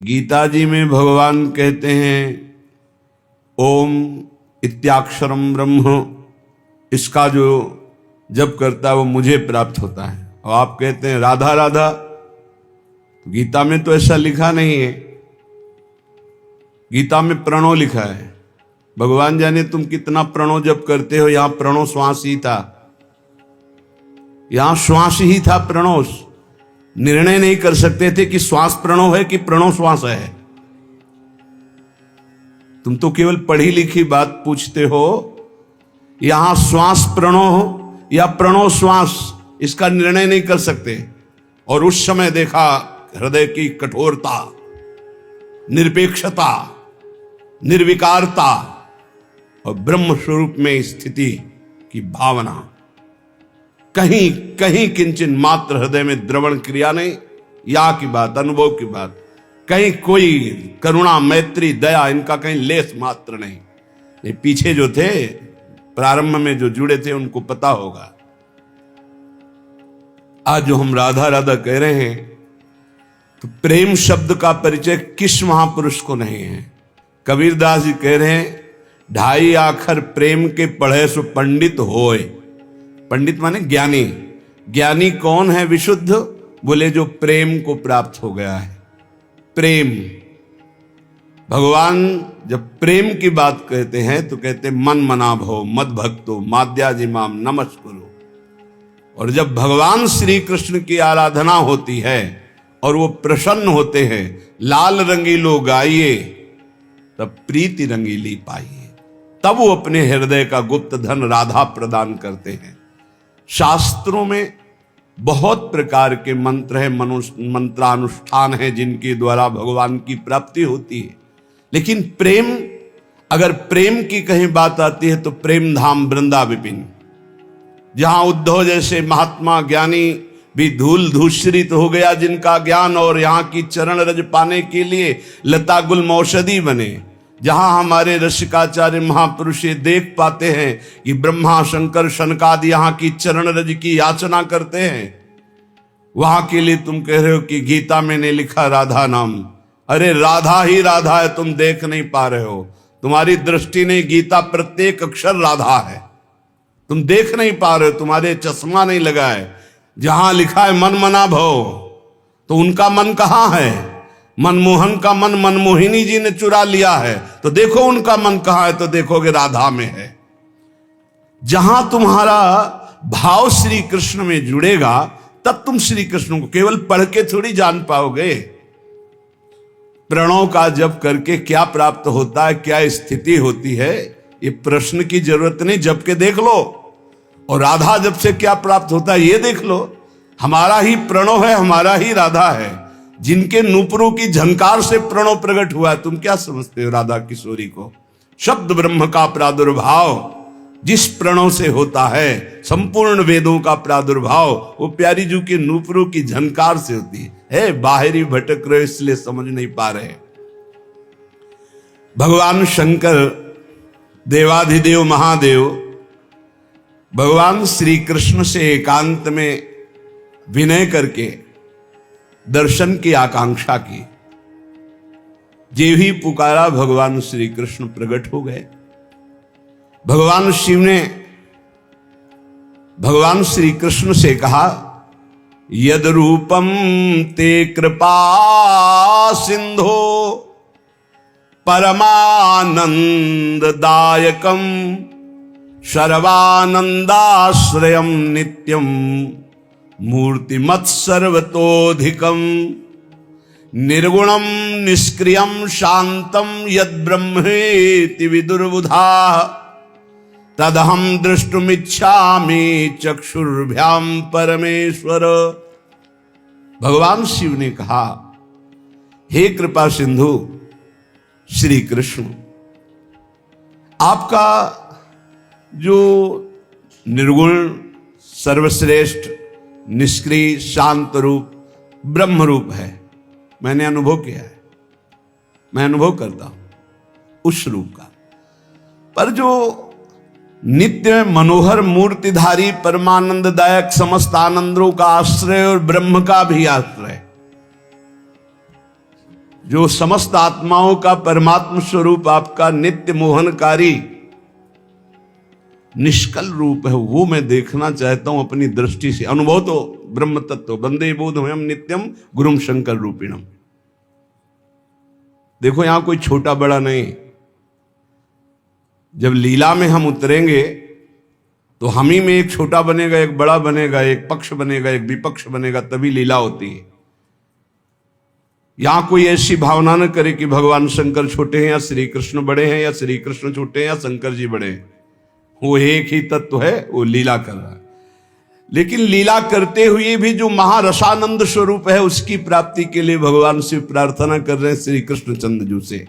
गीता जी में भगवान कहते हैं ओम इत्याक्षरम ब्रह्म, इसका जो जप करता है वो मुझे प्राप्त होता है। और आप कहते हैं राधा राधा, तो गीता में तो ऐसा लिखा नहीं है। गीता में प्रणो लिखा है। भगवान जाने तुम कितना प्रणो जप करते हो। यहां प्रणो श्वास ही था, यहां श्वास ही था। प्रणो निर्णय नहीं कर सकते थे कि श्वास प्रणो है कि प्रणो श्वास है। तुम तो केवल पढ़ी लिखी बात पूछते हो। यहां श्वास प्रणो या प्रणो श्वास, इसका निर्णय नहीं कर सकते। और उस समय देखा हृदय की कठोरता, निरपेक्षता, निर्विकारता और ब्रह्म स्वरूप में स्थिति की भावना। कहीं कहीं किंचन मात्र हृदय में द्रवण क्रिया नहीं। या की बात, अनुभव की बात, कहीं कोई करुणा, मैत्री, दया, इनका कहीं लेस मात्र नहीं। ये पीछे जो थे, प्रारंभ में जो जुड़े थे, उनको पता होगा। आज जो हम राधा राधा कह रहे हैं, तो प्रेम शब्द का परिचय किस महापुरुष को नहीं है। कबीरदास जी कह रहे हैं, ढाई आखर प्रेम के पढ़े सो पंडित होए। पंडित माने ज्ञानी। ज्ञानी कौन है विशुद्ध? बोले जो प्रेम को प्राप्त हो गया है। प्रेम, भगवान जब प्रेम की बात कहते हैं तो कहते मन मना भो मद भक्तो माद्याजिमाम नमस्कुरु। और जब भगवान श्री कृष्ण की आराधना होती है और वो प्रसन्न होते हैं, लाल रंगीलो गाइए तब प्रीति रंगीली पाइए, तब वो अपने हृदय का गुप्त धन राधा प्रदान करते हैं। शास्त्रों में बहुत प्रकार के मंत्र हैं, मंत्रानुष्ठान है जिनके द्वारा भगवान की प्राप्ति होती है। लेकिन प्रेम, अगर प्रेम की कहीं बात आती है तो प्रेम धाम वृंदा विपिन, जहां उद्धव जैसे महात्मा ज्ञानी भी धूल धूषरित हो गया जिनका ज्ञान, और यहाँ की चरण रज पाने के लिए लता गुल्म औषधि बने। जहां हमारे रसिकाचार्य महापुरुष देख पाते हैं कि ब्रह्मा शंकर शनकादि यहाँ की चरण रज की याचना करते हैं, वहां के लिए तुम कह रहे हो कि गीता में ने लिखा राधा नाम। अरे राधा ही राधा है, तुम देख नहीं पा रहे हो। तुम्हारी दृष्टि नहीं, गीता प्रत्येक अक्षर राधा है, तुम देख नहीं पा रहे हो, तुम्हारे चश्मा नहीं लगा है। जहां लिखा है मन मना भव, तो उनका मन कहां है? मनमोहन का मन मनमोहिनी जी ने चुरा लिया है, तो देखो उनका मन कहां है, तो देखोगे राधा में है। जहां तुम्हारा भाव श्री कृष्ण में जुड़ेगा, तब तुम श्री कृष्ण को केवल पढ़ के थोड़ी जान पाओगे। प्रणव का जप करके क्या प्राप्त होता है, क्या स्थिति होती है, ये प्रश्न की जरूरत नहीं, जप के देख लो। और राधा जप से क्या प्राप्त होता है ये देख लो। हमारा ही प्रणव है, हमारा ही राधा है, जिनके नूपुरों की झंकार से प्रणव प्रकट हुआ है। तुम क्या समझते हो राधा किशोरी को? शब्द ब्रह्म का प्रादुर्भाव जिस प्रणव से होता है, संपूर्ण वेदों का प्रादुर्भाव वो प्यारी जू के नूपुरों की झंकार से होती है। बाहरी भटक रहे इसलिए समझ नहीं पा रहे। भगवान शंकर देवाधिदेव महादेव भगवान श्री कृष्ण से एकांत में विनय करके दर्शन की आकांक्षा की। जे ही पुकारा भगवान श्री कृष्ण प्रकट हो गए। भगवान शिव ने भगवान श्री कृष्ण से कहा, यद रूपम ते कृपा सिंधो परमानंद दायकम सर्वानंदाश्रयम नित्यम मूर्तिमत् सर्वतोधिकम निर्गुणम निष्क्रियम शांतम यद ब्रह्मेति विदुर्बुधा तदहम दृष्टुमिच्छामि चक्षुर्भ्याम परमेश्वर। भगवान शिव ने कहा, हे कृपा सिंधु श्री कृष्ण, आपका जो निर्गुण, सर्वश्रेष्ठ, निष्क्रिय, शांत रूप ब्रह्म रूप है, मैंने अनुभव किया है, मैं अनुभव करता हूं उस रूप का। पर जो नित्य मनोहर मूर्तिधारी परमानंददायक समस्त आनंदों का आश्रय और ब्रह्म का भी आश्रय, जो समस्त आत्माओं का परमात्म स्वरूप आपका नित्य मोहनकारी निष्कल रूप है, वो मैं देखना चाहता हूं अपनी दृष्टि से। अनुभव तो ब्रह्म तत्व वंदे बोधमयम नित्यम गुरुम शंकर रूपिणम। देखो यहां कोई छोटा बड़ा नहीं। जब लीला में हम उतरेंगे तो हम ही में एक छोटा बनेगा, एक बड़ा बनेगा, एक पक्ष बनेगा, एक विपक्ष बनेगा, तभी लीला होती है। यहां कोई ऐसी भावना न करे कि भगवान शंकर छोटे हैं या श्री कृष्ण बड़े हैं, या श्री कृष्ण छोटे हैं या शंकर जी बड़े हैं। वो एक ही तत्व है, वो लीला कर रहा है। लेकिन लीला करते हुए भी जो महारसानंद स्वरूप है, उसकी प्राप्ति के लिए भगवान से प्रार्थना कर रहे हैं श्री कृष्ण चंद्रजू से।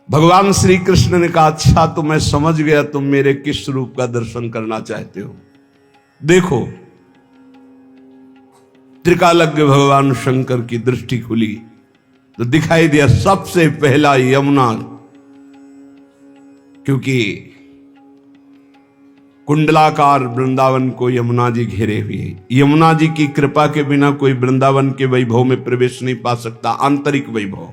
भगवान श्री कृष्ण ने कहा, अच्छा तो मैं समझ गया तुम मेरे किस स्वरूप का दर्शन करना चाहते हो। देखो, त्रिकालज्ञ भगवान शंकर की दृष्टि खुली तो दिखाई दिया सबसे पहला यमुना, क्योंकि कुंडलाकार वृंदावन को यमुना जी घेरे हुए हैं। यमुना जी की कृपा के बिना कोई वृंदावन के वैभव में प्रवेश नहीं पा सकता, आंतरिक वैभव।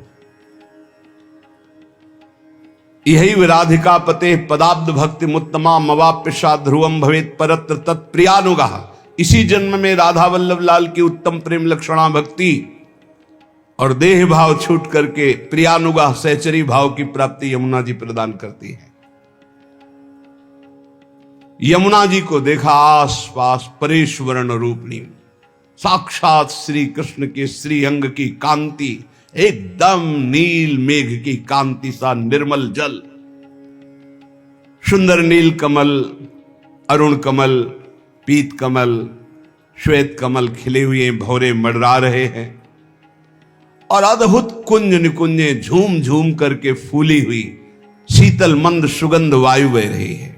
यही विराधिका पते पदाब्द भक्ति मुत्तमा मवाप्यशा ध्रुवम भवेत परत्र तत्प्रियानुगाह। इसी जन्म में राधा वल्लभ लाल की उत्तम प्रेम लक्षणा भक्ति और देह भाव छूट करके प्रियानुगाह सहचरी भाव की प्राप्ति यमुना जी प्रदान करती है। यमुना जी को देखा आसपास परेश्वरण रूपनी, साक्षात श्री कृष्ण के श्री अंग की कांति, एकदम नील मेघ की कांति सा निर्मल जल, सुंदर नील कमल, अरुण कमल, पीत कमल, श्वेत कमल खिले हुए भौरे मडरा रहे हैं और अद्भुत कुंज निकुंजे झूम झूम करके फूली हुई शीतल मंद सुगंध वायु बह रही है।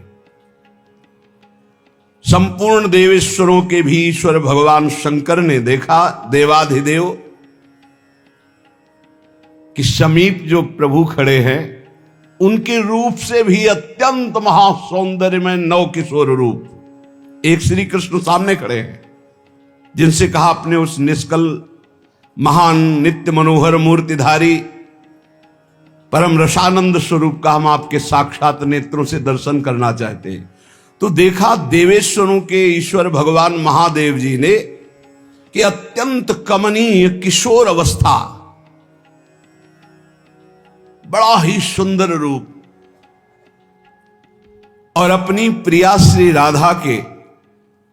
संपूर्ण देवेश्वरों के भी ईश्वर भगवान शंकर ने देखा, देवाधिदेव, कि समीप जो प्रभु खड़े हैं उनके रूप से भी अत्यंत महासौंदर्य में नव किशोर रूप एक श्री कृष्ण सामने खड़े हैं, जिनसे कहा अपने उस निष्कल महान नित्य मनोहर मूर्तिधारी परम रसानंद स्वरूप का हम आपके साक्षात नेत्रों से दर्शन करना चाहते हैं। तो देखा देवेश्वरों के ईश्वर भगवान महादेव जी ने कि अत्यंत कमनीय किशोर अवस्था, बड़ा ही सुंदर रूप, और अपनी प्रिया श्री राधा के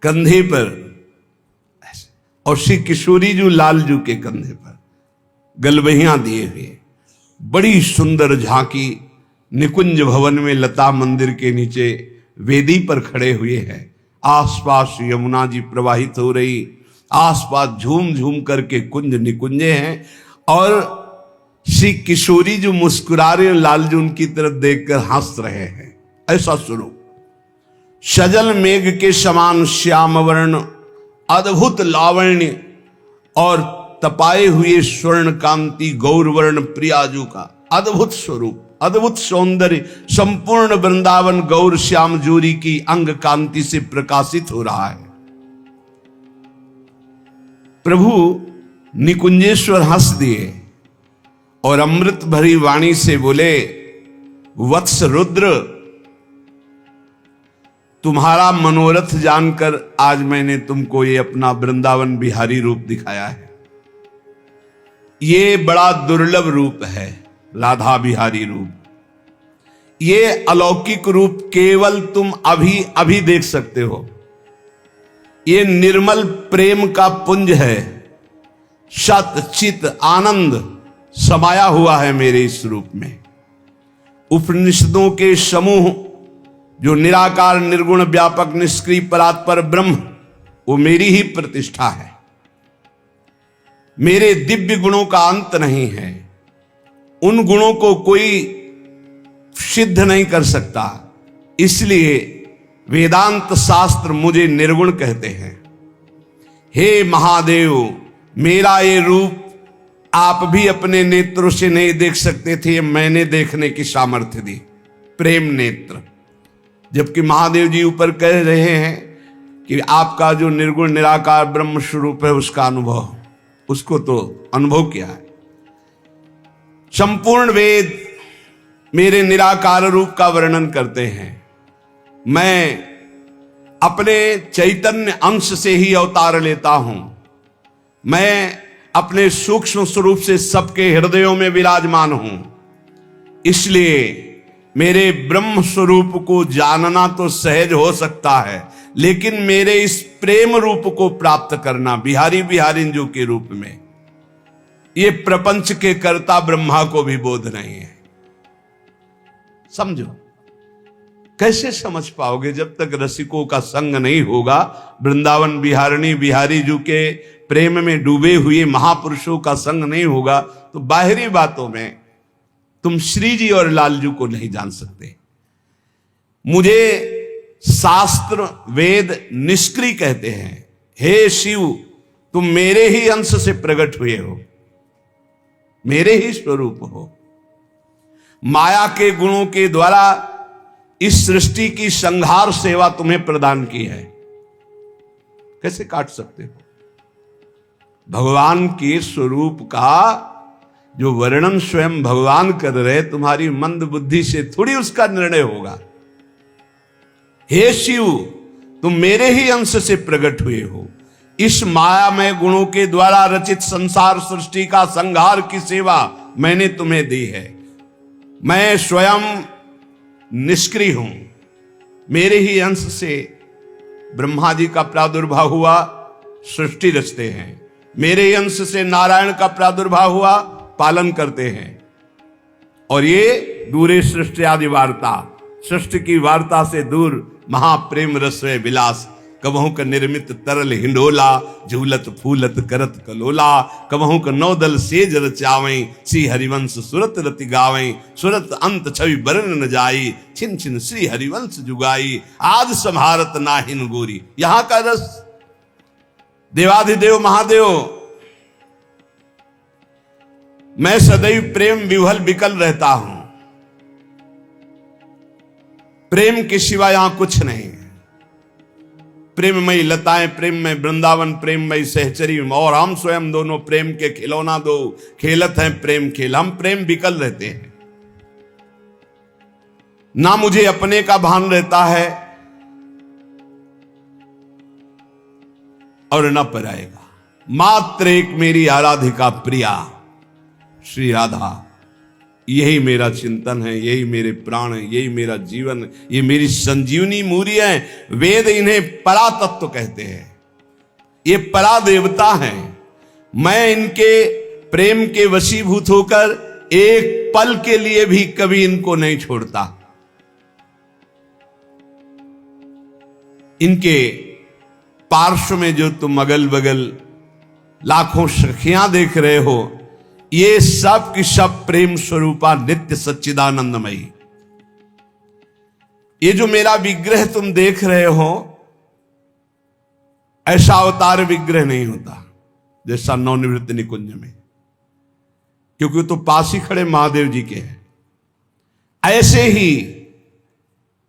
कंधे पर और श्री किशोरी जी लालजू के कंधे पर गलबहियां दिए हुए बड़ी सुंदर झांकी निकुंज भवन में लता मंदिर के नीचे वेदी पर खड़े हुए हैं। आसपास यमुना जी प्रवाहित हो रही, आसपास झूम झूम करके कुंज निकुंजे हैं और श्री किशोरी जो मुस्कुरा रहे लालजू उनकी तरफ देखकर हंस रहे हैं। ऐसा स्वरूप सजल मेघ के समान श्याम वर्ण, अद्भुत लावण्य और तपाए हुए स्वर्ण कांति गौरवर्ण प्रियाजू का अद्भुत स्वरूप, अद्भुत सौंदर्य संपूर्ण वृंदावन गौर श्याम जूरी की अंग कांति से प्रकाशित हो रहा है। प्रभु निकुंजेश्वर हंस दिए और अमृत भरी वाणी से बोले, वत्स रुद्र, तुम्हारा मनोरथ जानकर आज मैंने तुमको ये अपना वृंदावन बिहारी रूप दिखाया है। ये बड़ा दुर्लभ रूप है, राधा बिहारी रूप। ये अलौकिक रूप केवल तुम अभी अभी देख सकते हो। ये निर्मल प्रेम का पुंज है, सत चित आनंद समाया हुआ है मेरे इस रूप में। उपनिषदों के समूह जो निराकार निर्गुण व्यापक निष्क्रिय परात्पर ब्रह्म, वो मेरी ही प्रतिष्ठा है। मेरे दिव्य गुणों का अंत नहीं है, उन गुणों को कोई सिद्ध नहीं कर सकता। इसलिए वेदांत शास्त्र मुझे निर्गुण कहते हैं। हे महादेव, मेरा ये रूप आप भी अपने नेत्रों से नहीं देख सकते थे, मैंने देखने की सामर्थ्य दी, प्रेम नेत्र। जबकि महादेव जी ऊपर कह रहे हैं कि आपका जो निर्गुण निराकार ब्रह्म स्वरूप है उसका अनुभव, उसको तो अनुभव किया है। संपूर्ण वेद मेरे निराकार रूप का वर्णन करते हैं। मैं अपने चैतन्य अंश से ही अवतार लेता हूं। मैं अपने सूक्ष्म स्वरूप से सबके हृदयों में विराजमान हूं। इसलिए मेरे ब्रह्म स्वरूप को जानना तो सहज हो सकता है, लेकिन मेरे इस प्रेम रूप को प्राप्त करना बिहारी बिहारिंजू के रूप में, ये प्रपंच के कर्ता ब्रह्मा को भी बोध नहीं है। समझो, कैसे समझ पाओगे जब तक रसिकों का संग नहीं होगा। वृंदावन बिहारिणी बिहारी जू के प्रेम में डूबे हुए महापुरुषों का संग नहीं होगा तो बाहरी बातों में तुम श्री जी और लालजू को नहीं जान सकते। मुझे शास्त्र वेद निष्क्रिय कहते हैं। हे शिव, तुम मेरे ही अंश से प्रकट हुए हो, मेरे ही स्वरूप हो। माया के गुणों के द्वारा इस सृष्टि की संहार सेवा तुम्हें प्रदान की है, कैसे काट सकते हो? भगवान के स्वरूप का जो वर्णन स्वयं भगवान कर रहे, तुम्हारी मंद बुद्धि से थोड़ी उसका निर्णय होगा। हे शिव, तुम मेरे ही अंश से प्रकट हुए हो। इस मायामय गुणों के द्वारा रचित संसार सृष्टि का संहार की सेवा मैंने तुम्हें दी है। मैं स्वयं निष्क्रिय हूं। मेरे ही अंश से ब्रह्मा जी का प्रादुर्भाव हुआ, सृष्टि रचते हैं। मेरे ही अंश से नारायण का प्रादुर्भाव हुआ, पालन करते हैं। और ये दूरे सृष्टि आदि वार्ता, सृष्टि की वार्ता से दूर महाप्रेम रसवे विलास, कबहू का निर्मित तरल हिंडोला, झूलत फूलत करत कलोला, कबहू का नौदल सेज रचावें, श्री हरिवंश सुरत रति गावें, सुरत अंत छवि बरन न जाई, छिन छिन श्री हरिवंश जुगाई, आज संभारत नाहिन गोरी। यहां का रस देवाधिदेव महादेव, मैं सदैव प्रेम विह्वल विकल रहता हूं। प्रेम के सिवा यहां कुछ नहीं है। प्रेममयी लताएं, प्रेममय वृंदावन, प्रेममयी सहचरी, और हम स्वयं दोनों प्रेम के खिलौना दो, खेलत हैं प्रेम खेल। हम प्रेम विकल रहते हैं। ना मुझे अपने का भान रहता है और न पराएगा। मात्र एक मेरी आराधिका प्रिया श्री राधा, यही मेरा चिंतन है, यही मेरे प्राण है, यही मेरा जीवन, ये मेरी संजीवनी मूरी है। वेद इन्हें परा तत्व कहते हैं, ये परा देवता हैं। मैं इनके प्रेम के वशीभूत होकर एक पल के लिए भी कभी इनको नहीं छोड़ता। इनके पार्श्व में जो तुम अगल बगल लाखों सखियां देख रहे हो, ये सब की सब प्रेम स्वरूपा नित्य सच्चिदानंदमयी। ये जो मेरा विग्रह तुम देख रहे हो, ऐसा अवतार विग्रह नहीं होता जैसा नवनिवृत्त निकुंज में, क्योंकि तो पास ही खड़े महादेव जी के हैं। ऐसे ही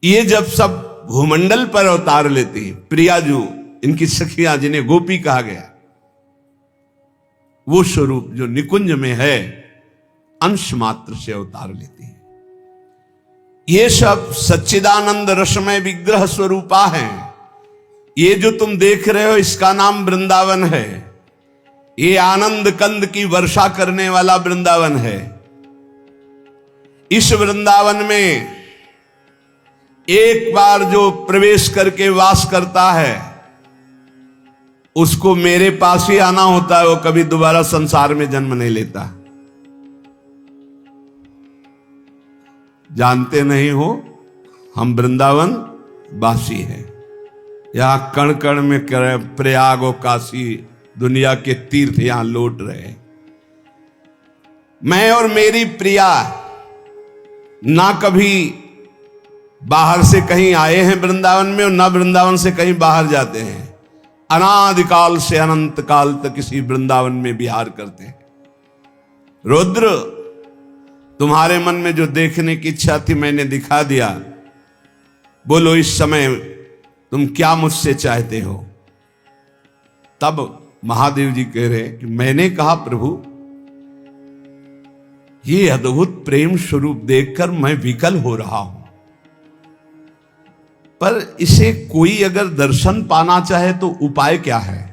ये जब सब भूमंडल पर अवतार लेती, प्रियाजू, इनकी सखियां जिन्हें गोपी कहा गया, वो स्वरूप जो निकुंज में है, अंश मात्र से अवतार लेती है। ये सब सच्चिदानंद रसमय विग्रह स्वरूपा हैं। ये जो तुम देख रहे हो, इसका नाम वृंदावन है। ये आनंद कंद की वर्षा करने वाला वृंदावन है। इस वृंदावन में एक बार जो प्रवेश करके वास करता है, उसको मेरे पास ही आना होता है। वो कभी दोबारा संसार में जन्म नहीं लेता। जानते नहीं हो, हम वृंदावन वासी हैं। यहां कण कण में प्रयाग और काशी, दुनिया के तीर्थ यहां लौट रहे। मैं और मेरी प्रिया ना कभी बाहर से कहीं आए हैं वृंदावन में, और ना वृंदावन से कहीं बाहर जाते हैं। अनादिकाल से अनंत काल तक इसी वृंदावन में विहार करते हैं। रुद्र, तुम्हारे मन में जो देखने की इच्छा थी मैंने दिखा दिया। बोलो इस समय तुम क्या मुझसे चाहते हो? तब महादेव जी कह रहे कि मैंने कहा प्रभु, ये अद्भुत प्रेम स्वरूप देखकर मैं विकल हो रहा हूं। पर इसे कोई अगर दर्शन पाना चाहे तो उपाय क्या है?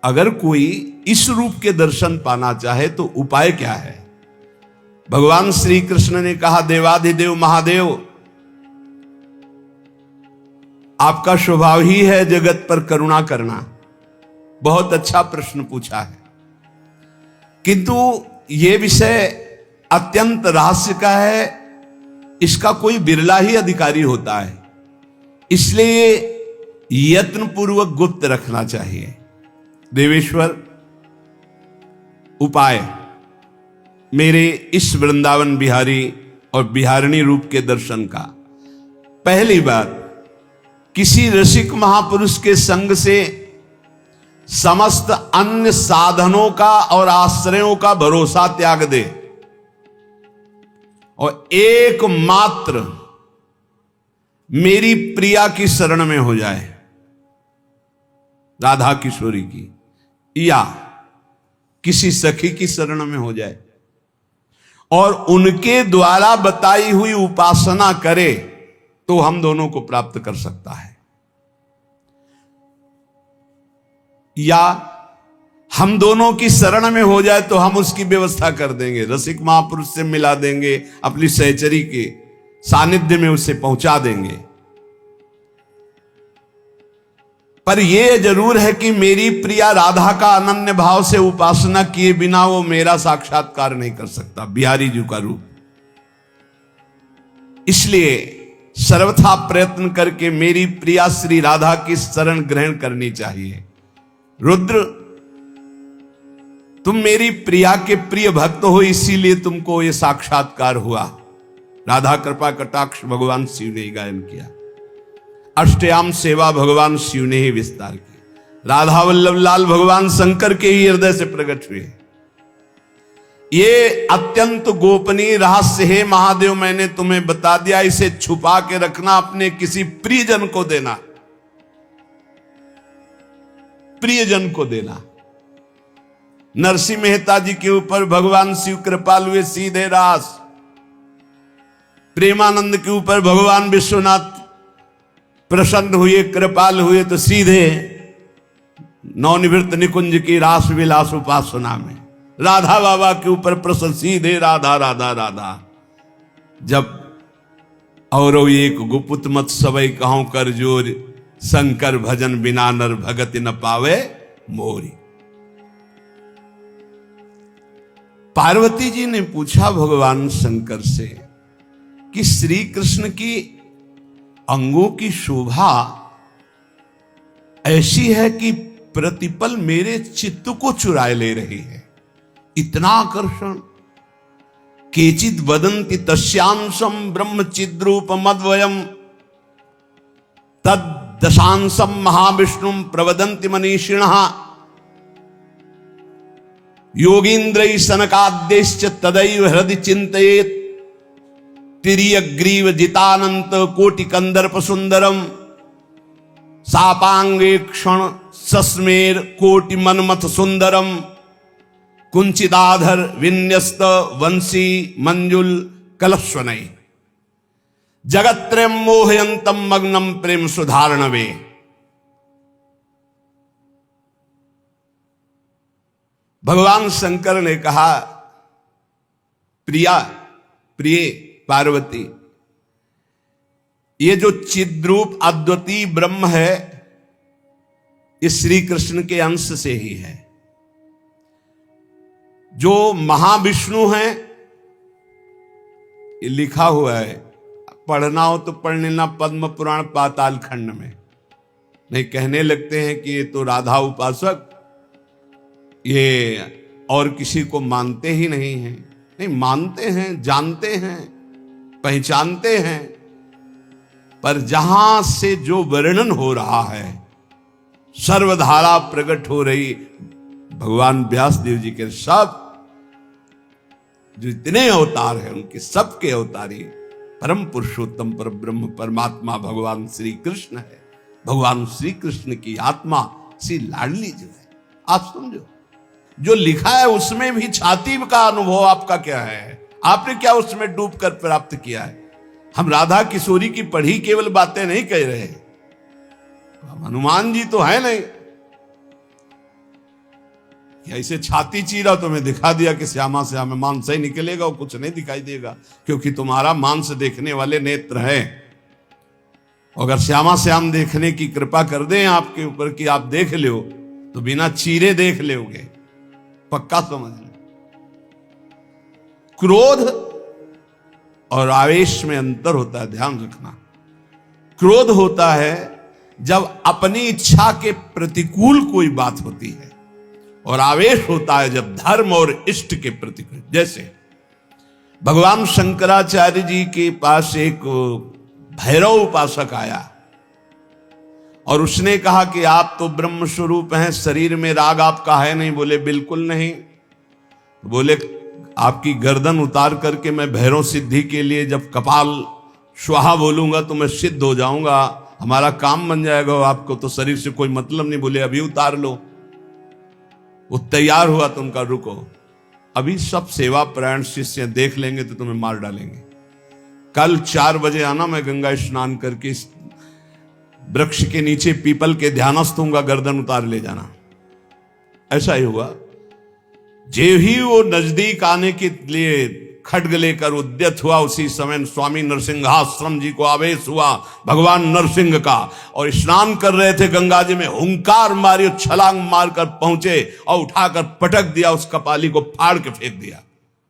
अगर कोई इस रूप के दर्शन पाना चाहे तो उपाय क्या है? भगवान श्री कृष्ण ने कहा, देवाधिदेव महादेव, आपका स्वभाव ही है जगत पर करुणा करना। बहुत अच्छा प्रश्न पूछा है, किंतु यह विषय अत्यंत रहस्य का है, इसका कोई बिरला ही अधिकारी होता है, इसलिए यत्न पूर्वक गुप्त रखना चाहिए। देवेश्वर, उपाय मेरे इस वृंदावन बिहारी और बिहारिणी रूप के दर्शन का। पहली बात, किसी रसिक महापुरुष के संग से समस्त अन्य साधनों का और आश्रयों का भरोसा त्याग दे और एकमात्र मेरी प्रिया की शरण में हो जाए, राधा किशोरी की, या किसी सखी की शरण में हो जाए और उनके द्वारा बताई हुई उपासना करे तो हम दोनों को प्राप्त कर सकता है। या हम दोनों की शरण में हो जाए तो हम उसकी व्यवस्था कर देंगे, रसिक महापुरुष से मिला देंगे, अपनी सहचरी के सानिध्य में उसे पहुंचा देंगे। पर यह जरूर है कि मेरी प्रिया राधा का अनन्य भाव से उपासना किए बिना वो मेरा साक्षात्कार नहीं कर सकता, बिहारी जी का रूप। इसलिए सर्वथा प्रयत्न करके मेरी प्रिया श्री राधा की शरण ग्रहण करनी चाहिए। रुद्र, तुम मेरी प्रिया के प्रिय भक्त हो, इसीलिए तुमको यह साक्षात्कार हुआ। राधा कृपा कटाक्ष भगवान शिव ने ही गायन किया, अष्टयाम सेवा भगवान शिव ने ही विस्तार की। राधा वल्लभ लाल भगवान शंकर के ही हृदय से प्रकट हुए। ये अत्यंत गोपनीय रहस्य है महादेव, मैंने तुम्हें बता दिया, इसे छुपा के रखना, अपने किसी प्रियजन को देना, प्रियजन को देना। नरसिंह मेहता जी के ऊपर भगवान शिव कृपाल हुए, सीधे रास। प्रेमानंद के ऊपर भगवान विश्वनाथ प्रसन्न हुए, कृपाल हुए, तो सीधे नवनिवृत्त निकुंज की रास विलास उपासना में। राधा बाबा के ऊपर प्रसन्न, सीधे राधा राधा राधा। जब और एक गुपुत मत सबई कहूं कर जोर, शंकर भजन बिना नर भगति न पावे मोरी। पार्वती जी ने पूछा भगवान शंकर से कि श्री कृष्ण की अंगों की शोभा ऐसी है कि प्रतिपल मेरे चित्त को चुराए ले रही है, इतना आकर्षण। केचित वदन्ति तस्यांशम ब्रह्म चिद्रूप मद्वयम तद दशांशम महाविष्णुम प्रवदन्ति मनीषिणः योगीन्द्रै सनकाद्यश्च तदैव हृदि चिन्तयेत् तिर्यग्रीव जितानंत कोटि कंदर्प सुंदरम सापांगे क्षण सस्मेर कोटि मनमथ सुंदरम कुंचिदाधर विन्यस्त वंशी मंजुल कलस्वनय जगत्त्रयं मोहयंतम मग्नम प्रेम सुधारणवे। भगवान शंकर ने कहा, प्रिया, प्रिय पार्वती, ये जो चिद्रूप अद्वितीय ब्रह्म है, ये श्री कृष्ण के अंश से ही है। जो महाविष्णु हैं, ये लिखा हुआ है, पढ़ना हो तो पढ़ लेना, पद्म पुराण पाताल खंड में। नहीं कहने लगते हैं कि ये तो राधा उपासक, ये और किसी को मानते ही नहीं हैं। नहीं, मानते हैं, जानते हैं, पहचानते हैं, पर जहां से जो वर्णन हो रहा है, सर्वधारा प्रकट हो रही, भगवान व्यास देव जी के सब जो इतने अवतार हैं, उनके सबके अवतारी परम पुरुषोत्तम पर ब्रह्म परमात्मा भगवान श्री कृष्ण है। भगवान श्री कृष्ण की आत्मा श्री लाडली जो है, आप समझो, जो लिखा है उसमें भी छाती का अनुभव आपका क्या है? आपने क्या उसमें डूब कर प्राप्त किया है? हम राधा किशोरी की पढ़ी केवल बातें नहीं कह रहे, हम हनुमान जी तो है नहीं। ऐसे छाती चीरा तुम्हें दिखा दिया कि श्यामा श्याम मांस ही निकलेगा, और कुछ नहीं दिखाई देगा, क्योंकि तुम्हारा मांस देखने वाले नेत्र है। अगर श्यामा श्याम देखने की कृपा कर दें आपके ऊपर कि आप देख लो, तो बिना चीरे देख लोगे, पक्का समझ लो। क्रोध और आवेश में अंतर होता है, ध्यान रखना। क्रोध होता है जब अपनी इच्छा के प्रतिकूल कोई बात होती है, और आवेश होता है जब धर्म और इष्ट के प्रतिकूल। जैसे भगवान शंकराचार्य जी के पास एक भैरव उपासक आया और उसने कहा कि आप तो ब्रह्म स्वरूप हैं, शरीर में राग आपका है नहीं। बोले बिल्कुल नहीं। बोले आपकी गर्दन उतार करके मैं भैरव सिद्धि के लिए जब कपाल स्वाहा बोलूंगा तो मैं सिद्ध हो जाऊंगा, हमारा काम बन जाएगा, आपको तो शरीर से कोई मतलब नहीं। बोले अभी उतार लो। वो तैयार हुआ तो उनका रुको, अभी सब सेवा परायण शिष्य देख लेंगे तो तुम्हें मार डालेंगे। कल 4 बजे आना, मैं गंगा स्नान करके इस वृक्ष के नीचे पीपल के ध्यानस्थ हूंगा, गर्दन उतार ले जाना। ऐसा ही हुआ। जे ही वो नजदीक आने के लिए खड्ग लेकर उद्यत हुआ, उसी समय स्वामी नरसिंहाश्रम जी को आवेश हुआ भगवान नरसिंह का, और स्नान कर रहे थे गंगा जी में, हुंकार मारी, छलांग मारकर पहुंचे और उठाकर पटक दिया, उस कपाली को फाड़ के फेंक दिया।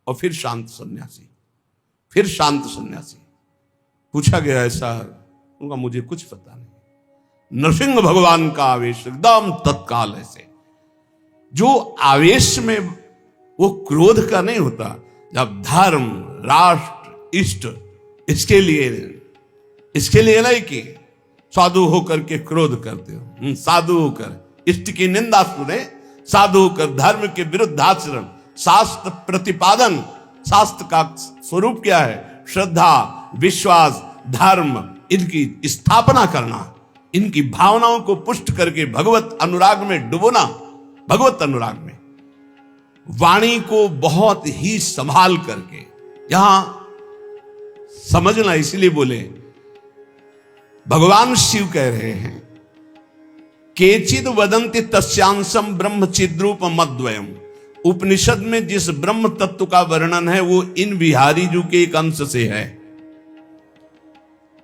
और फिर शांत सन्यासी, फिर शांत सन्यासी। पूछा गया ऐसा? उनका मुझे कुछ पता नहीं। नरसिंह भगवान का आवेश एकदम तत्काल ऐसे, जो आवेश में वो क्रोध का नहीं होता। जब धर्म, राष्ट्र, इष्ट, इसके लिए नहीं कि साधु होकर के क्रोध करते हो, साधु होकर इष्ट की निंदा सुने, साधु होकर धर्म के विरुद्ध आचरण, शास्त्र प्रतिपादन। शास्त्र का स्वरूप क्या है? श्रद्धा, विश्वास, धर्म, इनकी स्थापना करना, इनकी भावनाओं को पुष्ट करके भगवत अनुराग में डुबोना। भगवत अनुराग में वाणी को बहुत ही संभाल करके, यहां समझना, इसलिए बोले भगवान शिव कह रहे हैं केचिद वदंति तस्यांशम ब्रह्म चिद्रूप मद्वयम। उपनिषद में जिस ब्रह्म तत्व का वर्णन है वो इन बिहारी जी के एक अंश से है।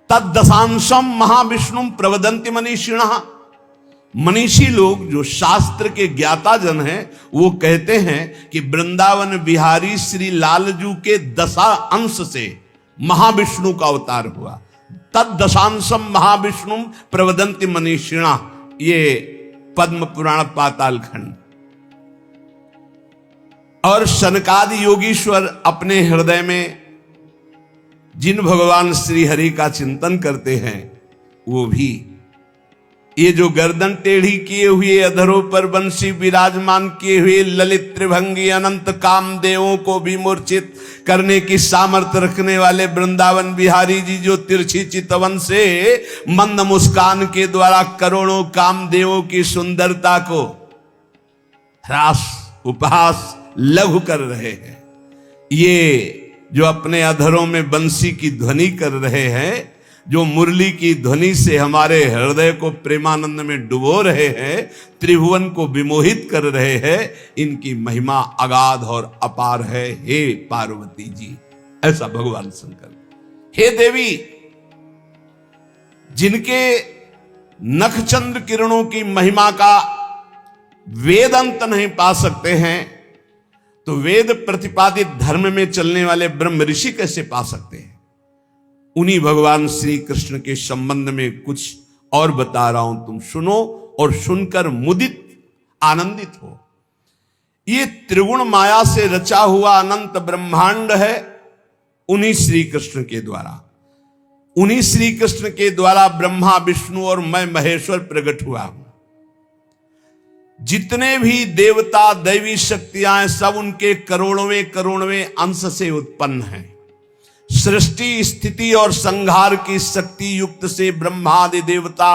तद्दशांशम महाविष्णु प्रवदंति मनीषिणः। मनीषी लोग जो शास्त्र के ज्ञाता जन हैं वो कहते हैं कि वृंदावन बिहारी श्री लालजू के 10 अंश से महाविष्णु का अवतार हुआ। तद्दशांशम महाविष्णु प्रवदंति मनीषिणा, ये पद्म पुराण पाताल खंड। और सनकादि योगीश्वर अपने हृदय में जिन भगवान श्री हरि का चिंतन करते हैं वो भी ये जो गर्दन टेढ़ी किए हुए, अधरों पर बंसी विराजमान किए हुए ललित त्रिभंगी अनंत कामदेवों को भी मूर्छित करने की सामर्थ्य रखने वाले वृंदावन बिहारी जी, जो तिरछी चितवन से मंद मुस्कान के द्वारा करोड़ों कामदेवों की सुंदरता को ह्रास, उपहास, लघु कर रहे हैं, ये जो अपने अधरों में बंसी की ध्वनि कर रहे हैं, जो मुरली की ध्वनि से हमारे हृदय को प्रेमानंद में डुबो रहे हैं, त्रिभुवन को विमोहित कर रहे हैं, इनकी महिमा अगाध और अपार है। हे पार्वती जी, ऐसा भगवान शंकर। हे देवी, जिनके नखचंद्र किरणों की महिमा का वेद अंत नहीं पा सकते हैं, तो वेद प्रतिपादित धर्म में चलने वाले ब्रह्म ऋषि कैसे पा सकते हैं? उन्हीं भगवान श्री कृष्ण के संबंध में कुछ और बता रहा हूं, तुम सुनो और सुनकर मुदित, आनंदित हो। ये त्रिगुण माया से रचा हुआ अनंत ब्रह्मांड है उन्हीं श्री कृष्ण के द्वारा। उन्हीं श्री कृष्ण के द्वारा ब्रह्मा, विष्णु और मैं महेश्वर प्रकट हुआ हूं। जितने भी देवता, दैवी शक्तियां, सब उनके करोड़वें अंश से उत्पन्न हैं। सृष्टि, स्थिति और संहार की शक्ति युक्त से ब्रह्मादि देवता,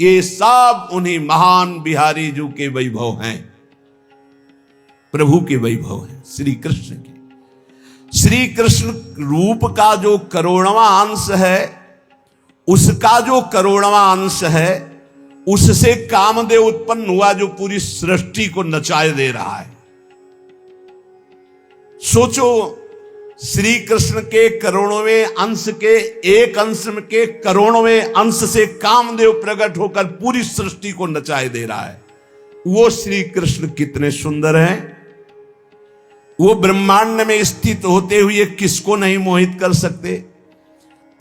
ये सब उन्हीं महान बिहारी जी के वैभव हैं। प्रभु के वैभव हैं, श्री कृष्ण के। श्री कृष्ण रूप का जो करोड़वां अंश है, उसका जो करोड़वां अंश है, उससे कामदेव उत्पन्न हुआ जो पूरी सृष्टि को नचाए दे रहा है। सोचो, श्री कृष्ण के करोड़वें अंश के एक अंश के करोड़वें अंश से कामदेव प्रकट होकर पूरी सृष्टि को नचाए दे रहा है। वो श्री कृष्ण कितने सुंदर हैं। वो ब्रह्मांड में स्थित होते हुए किसको नहीं मोहित कर सकते।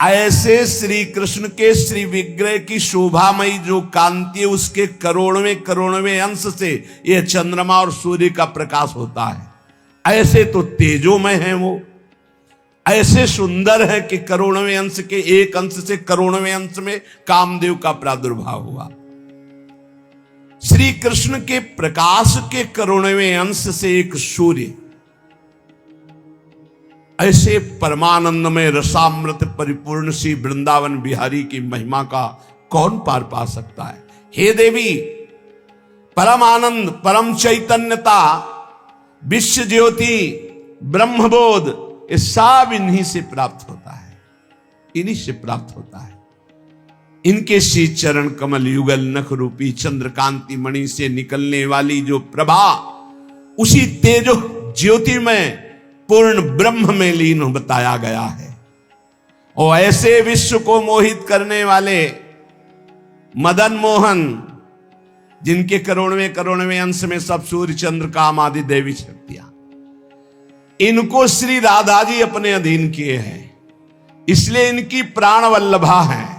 ऐसे श्री कृष्ण के श्री विग्रह की शोभामयी जो कांति है, उसके करोड़वें अंश से यह चंद्रमा और सूर्य का प्रकाश होता है। ऐसे तो तेजोमय हैं वो, ऐसे सुंदर है कि करोड़वें अंश के एक अंश से करोड़वें अंश में कामदेव का प्रादुर्भाव हुआ। श्री कृष्ण के प्रकाश के करोड़वें अंश से एक सूर्य, ऐसे परमानंदमय रसामृत परिपूर्ण सी वृंदावन बिहारी की महिमा का कौन पार पा सकता है। हे देवी, परम आनंद, परम चैतन्यता, विश्व ज्योति, ब्रह्मबोध, ये सब इन्हीं से प्राप्त होता है, इन्हीं से प्राप्त होता है। इनके श्री चरण कमल युगल नख रूपी चंद्रकांति मणि से निकलने वाली जो प्रभा, उसी तेजो ज्योति में पूर्ण ब्रह्म में लीन बताया गया है। और ऐसे विश्व को मोहित करने वाले मदन मोहन, जिनके करोड़वें अंश में सब सूर्य चंद्र काम आदि देवी शक्तियां, इनको श्री राधा जी अपने अधीन किए हैं, इसलिए इनकी प्राण वल्लभा हैं।